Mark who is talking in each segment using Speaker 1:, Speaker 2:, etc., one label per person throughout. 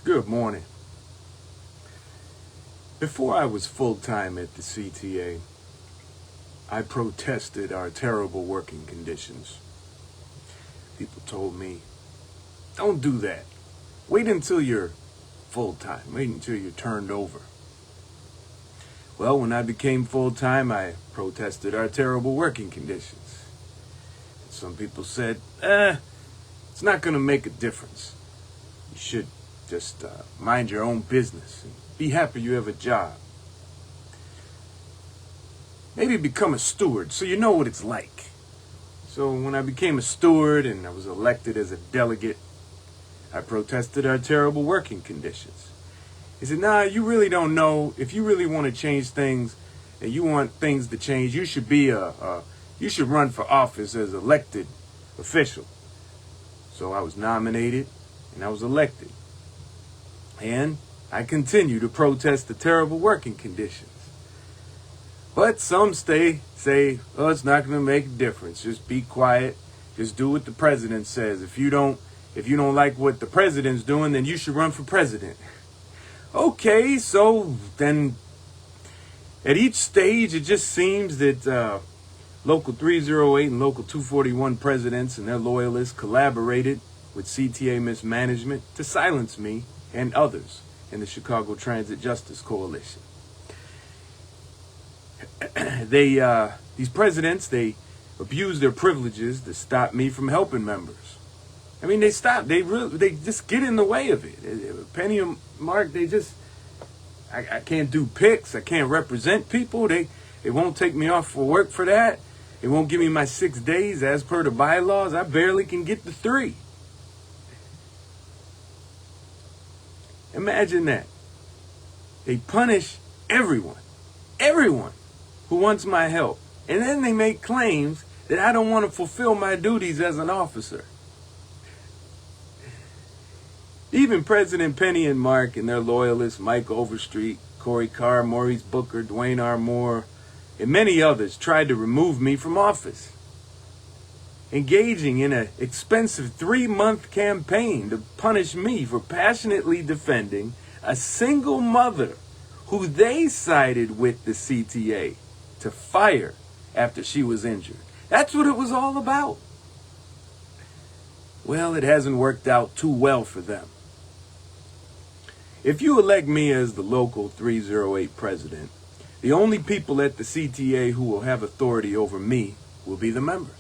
Speaker 1: Good morning. Before I was full-time at the CTA, I protested our terrible working conditions. People told me, don't do that. Wait until you're full-time. Wait until you're turned over. Well, when I became full-time, I protested our terrible working conditions. Some people said, it's not going to make a difference. You should just mind your own business and be happy you have a job. Maybe become a steward so you know what it's like. So when I became a steward and I was elected as a delegate, I protested our terrible working conditions. He said, nah, you really don't know. If you really want to change things and you want things to change, you should be you should run for office as elected official. So I was nominated and I was elected. And I continue to protest the terrible working conditions. But some say, oh, it's not going to make a difference. Just be quiet. Just do what the president says. If you don't like what the president's doing, then you should run for president. Okay, so then at each stage, it just seems that Local 308 and Local 241 presidents and their loyalists collaborated with CTA mismanagement to silence me and others in the Chicago Transit Justice Coalition. These presidents, they abuse their privileges to stop me from helping members. I mean, they just get in the way of it. Pennie and Mark, I can't do picks. I can't represent people. They won't take me off for work for that. They won't give me my 6 days as per the bylaws. I barely can get the 3. Imagine that. They punish everyone who wants my help. And then they make claims that I don't want to fulfill my duties as an officer. Even President Pennie and Mark and their loyalists, Mike Overstreet, Corey Carr, Maurice Booker, Duane Armour, and many others tried to remove me from office, engaging in an expensive 3-month campaign to punish me for passionately defending a single mother who they sided with the CTA to fire after she was injured. That's what it was all about. Well, it hasn't worked out too well for them. If you elect me as the Local 308 president, the only people at the CTA who will have authority over me will be the members.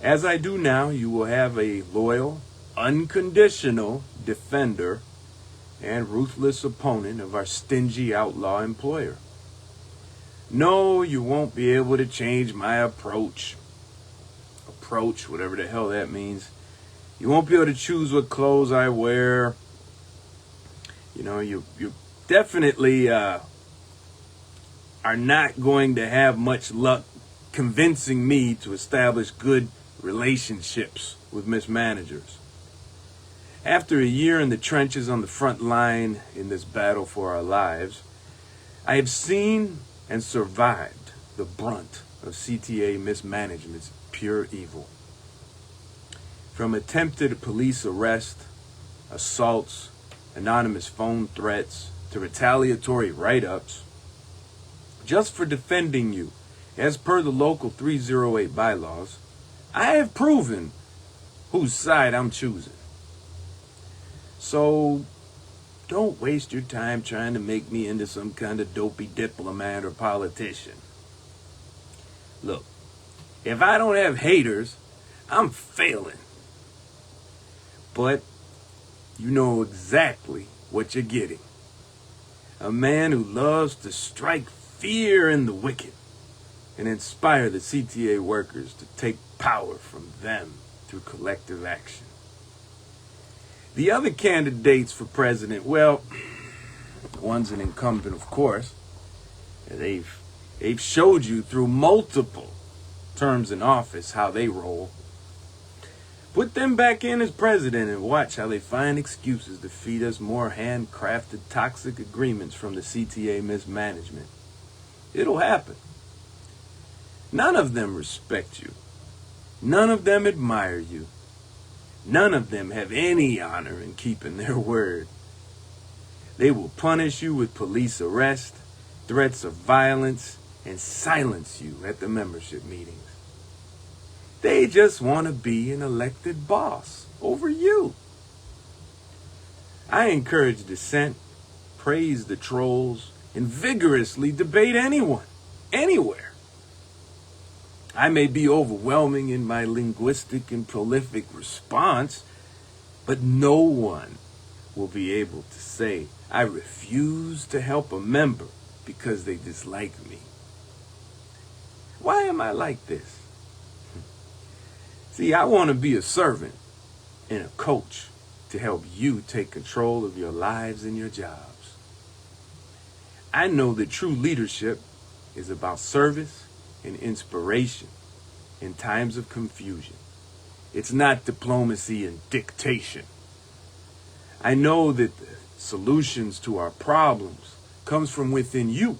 Speaker 1: As I do now, you will have a loyal, unconditional defender and ruthless opponent of our stingy outlaw employer. No, you won't be able to change my approach, whatever the hell that means. You won't be able to choose what clothes I wear. You know, you definitely are not going to have much luck convincing me to establish good relationships with mismanagers. After a year in the trenches on the front line in this battle for our lives, I have seen and survived the brunt of CTA mismanagement's pure evil. From attempted police arrest, assaults, anonymous phone threats, to retaliatory write-ups, just for defending you, as per the Local 308 bylaws, I have proven whose side I'm choosing. So don't waste your time trying to make me into some kind of dopey diplomat or politician. Look, if I don't have haters, I'm failing. But you know exactly what you're getting. A man who loves to strike fear in the wicked and inspire the CTA workers to take power from them through collective action. The other candidates for president, well, one's an incumbent, of course. They've showed you through multiple terms in office how they roll. Put them back in as president and watch how they find excuses to feed us more handcrafted toxic agreements from the CTA mismanagement. It'll happen. None of them respect you. None of them admire you. None of them have any honor in keeping their word. They will punish you with police arrest, threats of violence, and silence you at the membership meetings. They just want to be an elected boss over you. I encourage dissent, praise the trolls, and vigorously debate anyone, anywhere. I may be overwhelming in my linguistic and prolific response, but no one will be able to say I refuse to help a member because they dislike me. Why am I like this? See, I want to be a servant and a coach to help you take control of your lives and your jobs. I know that true leadership is about service and inspiration in times of confusion. It's not diplomacy and dictation. I know that the solutions to our problems comes from within you,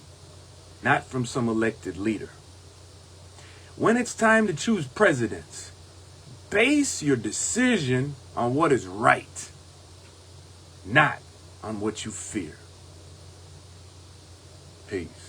Speaker 1: not from some elected leader. When it's time to choose presidents, base your decision on what is right, not on what you fear. Peace.